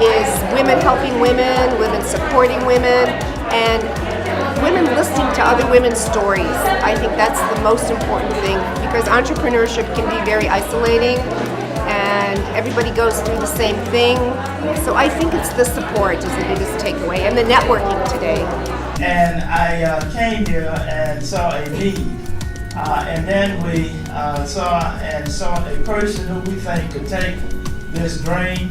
is women helping women, women supporting women, and women listening to other women's stories. I think that's the most important thing, because entrepreneurship can be very isolating and everybody goes through the same thing. So I think it's the support is the biggest takeaway, and the networking today. And I came here and saw a need. And then we saw a person who we think could take this dream,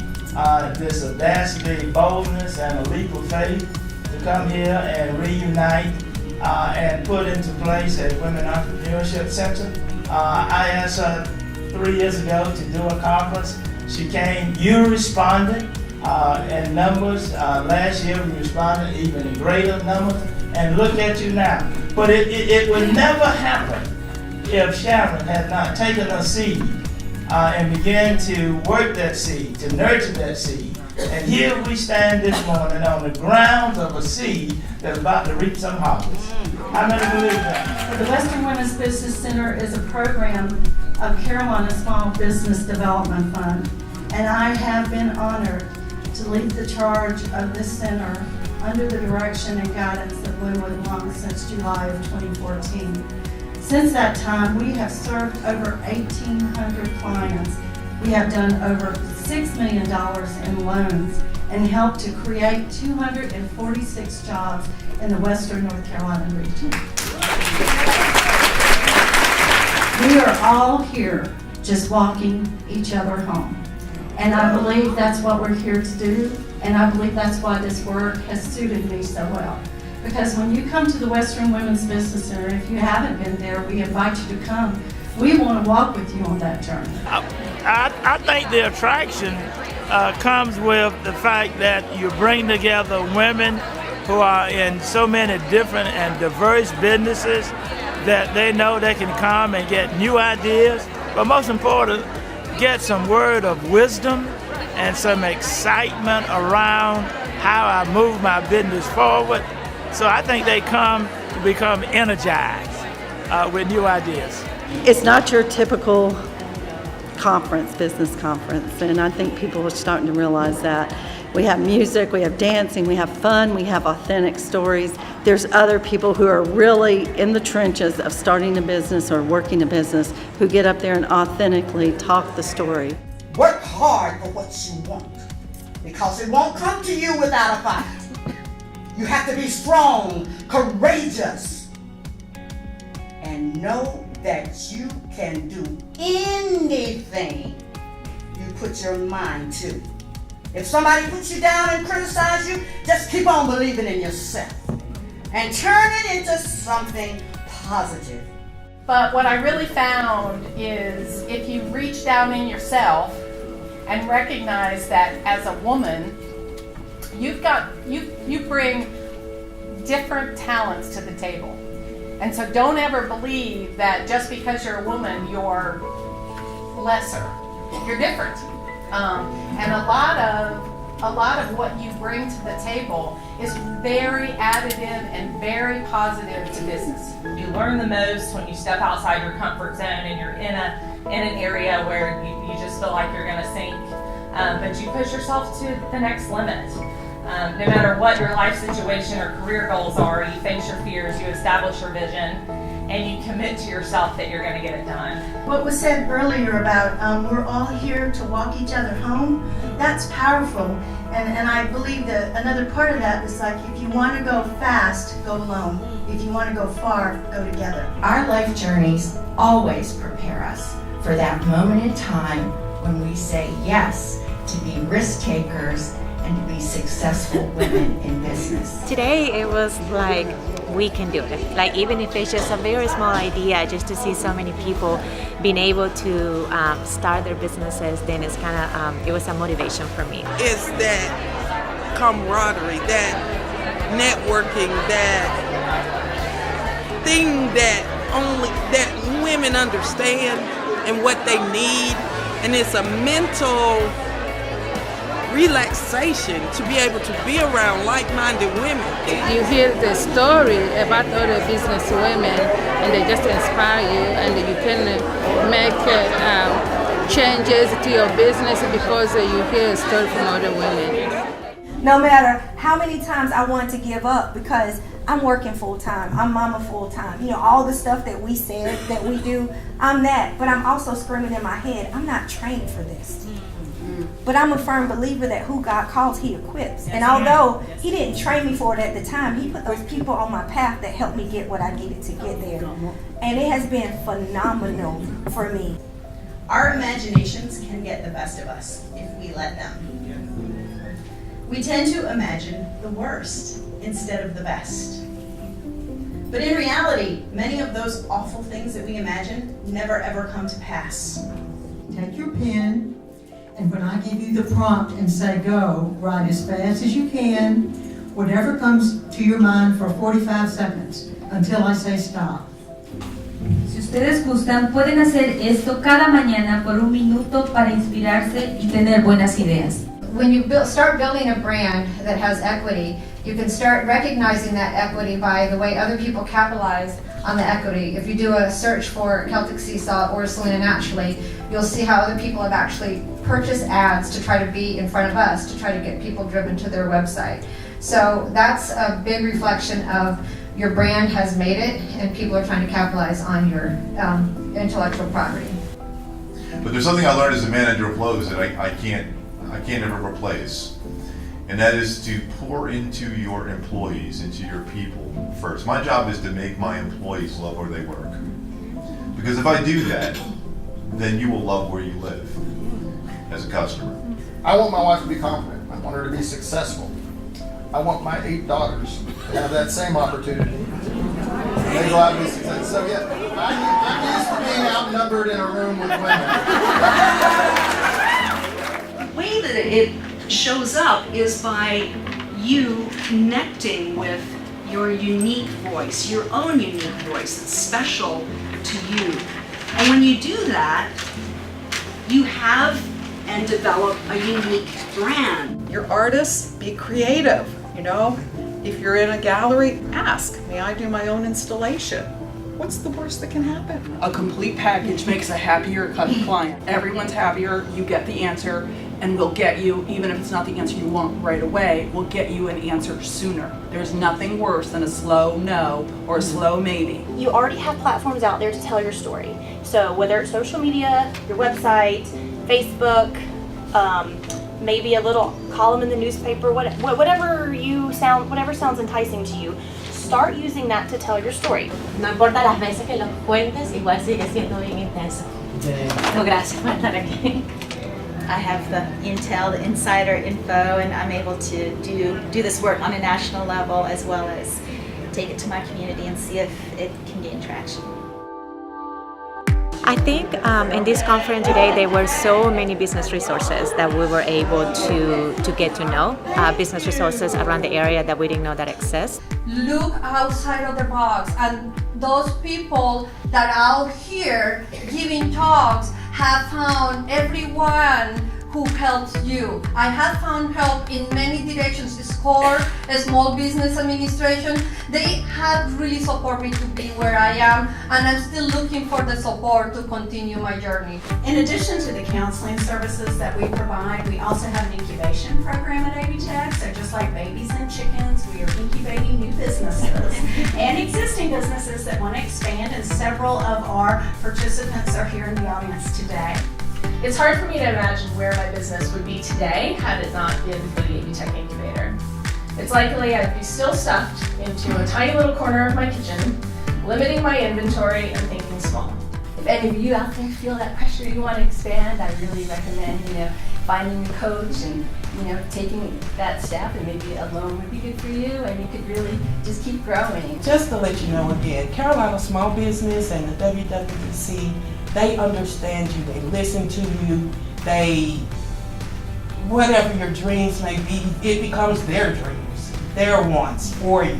this audacity, boldness, and a leap of faith to come here and reunite and put into place a Women Entrepreneurship Center. I asked her 3 years ago to do a conference. She came, you responded in numbers. Last year we responded even in greater numbers, and look at you now. But it would never happen if Sharon had not taken a seed and began to work that seed, to nurture that seed. And here we stand this morning on the grounds of a seed that's about to reap some harvest. How many believe that? The Western Women's Business Center is a program of Carolina Small Business Development Fund, and I have been honored to lead the charge of this center under the direction and guidance of Glenwood Long since July of 2014. Since that time, we have served over 1,800 clients. We have done over $6 million in loans and helped to create 246 jobs in the Western North Carolina region. We are all here just walking each other home. And I believe that's what we're here to do, and I believe that's why this work has suited me so well. Because when you come to the Western Women's Business Center, if you haven't been there, we invite you to come. We want to walk with you on that journey. I think the attraction comes with the fact that you bring together women who are in so many different and diverse businesses that they know they can come and get new ideas, but most important, get some word of wisdom and some excitement around how I move my business forward. So I think they come to become energized with new ideas. It's not your typical conference, business conference, and I think people are starting to realize that. We have music, we have dancing, we have fun, we have authentic stories. There's other people who are really in the trenches of starting a business or working a business who get up there and authentically talk the story. Work hard for what you want, because it won't come to you without a fight. You have to be strong, courageous, and know that you can do anything you put your mind to. If somebody puts you down and criticize you, just keep on believing in yourself and turn it into something positive. But what I really found is if you reach down in yourself and recognize that as a woman, you bring different talents to the table. And so don't ever believe that just because you're a woman, you're lesser. You're different. And a lot of what you bring to the table is very additive and very positive to business. You learn the most when you step outside your comfort zone and you're in an area where you just feel like you're going to sink. But you push yourself to the next limit. No matter what your life situation or career goals are, you face your fears, you establish your vision, and you commit to yourself that you're going to get it done. What was said earlier about we're all here to walk each other home, that's powerful. And I believe that another part of that is like, if you want to go fast, go alone. If you want to go far, go together. Our life journeys always prepare us for that moment in time when we say yes to be risk takers and to be successful women in business. Today it was like, we can do it. Like, even if it's just a very small idea, just to see so many people being able to start their businesses, then it's kind of, it was a motivation for me. It's that camaraderie, that networking, that thing that women understand and what they need, and it's a mental relaxation to be able to be around like-minded women. You hear the story about other business women and they just inspire you, and you can make changes to your business because you hear a story from other women. No matter how many times I wanted to give up because I'm working full time, I'm mama full time, you know, all the stuff that we said that we do, I'm that. But I'm also screaming in my head, I'm not trained for this. But I'm a firm believer that who God calls, He equips. And although He didn't train me for it at the time, He put those people on my path that helped me get what I needed to get there. And it has been phenomenal for me. Our imaginations can get the best of us if we let them. We tend to imagine the worst instead of the best. But in reality, many of those awful things that we imagine never ever come to pass. Take your pen, and when I give you the prompt and say go, write as fast as you can, whatever comes to your mind for 45 seconds until I say stop. Si ustedes gustan, pueden hacer esto cada mañana por un minuto para inspirarse y tener buenas ideas. When you start building a brand that has equity, you can start recognizing that equity by the way other people capitalize on the equity. If you do a search for Celtic Sea Salt or Selena Naturally, you'll see how other people have actually purchased ads to try to be in front of us, to try to get people driven to their website. So that's a big reflection of your brand has made it and people are trying to capitalize on your intellectual property. But there's something I learned as a manager of Lowe's that I can't ever replace. And that is to pour into your employees, into your people first. My job is to make my employees love where they work. Because if I do that, then you will love where you live as a customer. I want my wife to be confident. I want her to be successful. I want my 8 daughters to have that same opportunity. They go out and be successful. So yeah, I'm used to being outnumbered in a room with women. The way that it shows up is by you connecting with your unique voice, your own unique voice. It's special to you. And when you do that, you have and develop a unique brand. You're artists, be creative, you know? If you're in a gallery, ask, may I do my own installation? What's the worst that can happen? A complete package makes a happier client. Everyone's happier, you get the answer, and we'll get you, even if it's not the answer you want right away, we'll get you an answer sooner. There's nothing worse than a slow no or a slow maybe. You already have platforms out there to tell your story. So whether it's social media, your website, Facebook, maybe a little column in the newspaper, whatever sounds enticing to you, start using that to tell your story. No importa las veces que lo cuentes, igual sigue siendo bien intenso. So gracias por estar aquí. I have the intel, the insider info, and I'm able to do this work on a national level as well as take it to my community and see if it can gain traction. I think in this conference today there were so many business resources that we were able to get to know, business resources around the area that we didn't know that exist. Look outside of the box, and those people that are out here giving talks have found everyone who helps you. I have found help in many directions. SCORE, Small Business Administration, they have really supported me to be where I am, and I'm still looking for the support to continue my journey. In addition to the counseling services that we provide, we also have an incubation program at AB Tech. So just like babies and chickens, we are incubating new businesses and existing businesses that want to expand, and several of our participants are here in the audience today. It's hard for me to imagine where my business would be today had it not been for the AB Tech Incubator. It's likely I'd be still stuffed into a tiny little corner of my kitchen, limiting my inventory and thinking small. If any of you out there feel that pressure, you want to expand, I really recommend, finding a coach and, taking that step, and maybe a loan would be good for you, and you could really just keep growing. Just to let you know again, Carolina Small Business and the WWBC, they understand you, they listen to you, whatever your dreams may be, it becomes their dreams, their wants for you.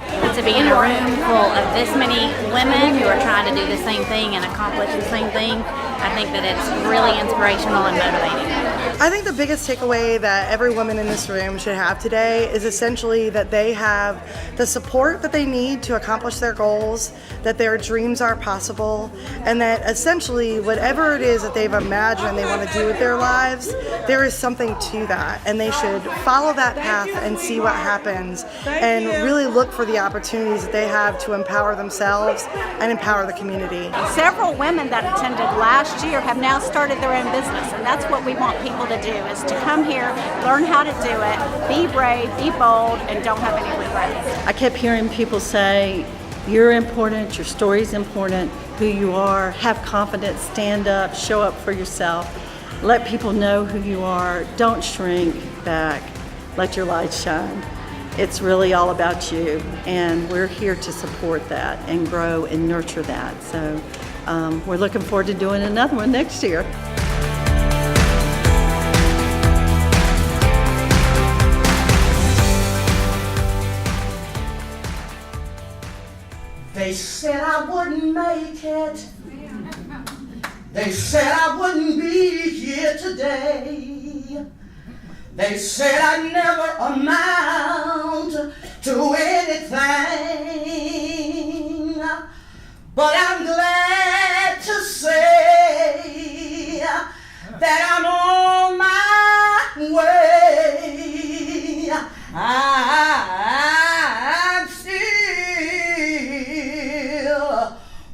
To be in a room full of this many women who are trying to do the same thing and accomplish the same thing I think that it's really inspirational and motivating. I think the biggest takeaway that every woman in this room should have today is essentially that they have the support that they need to accomplish their goals, that their dreams are possible, and that essentially whatever it is that they've imagined they want to do with their lives, there is something to that, and they should follow that path and see what happens, and really look for the opportunities that they have to empower themselves and empower the community. Several women that attended last year have now started their own business, and that's what we want people to do, is to come here, learn how to do it, be brave, be bold, and don't have any regrets. I kept hearing people say, you're important, your story's important, who you are, have confidence, stand up, show up for yourself, let people know who you are, don't shrink back, let your light shine. It's really all about you, and we're here to support that and grow and nurture that. So we're looking forward to doing another one next year. They said I wouldn't make it. They said I wouldn't be here today. They said I'd never amount to anything. But I'm glad to say that I'm on my way. I'm still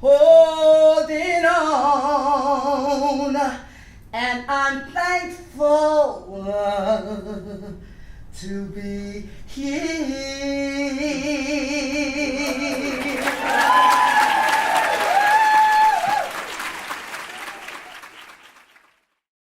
holding on, and I'm thankful to be here.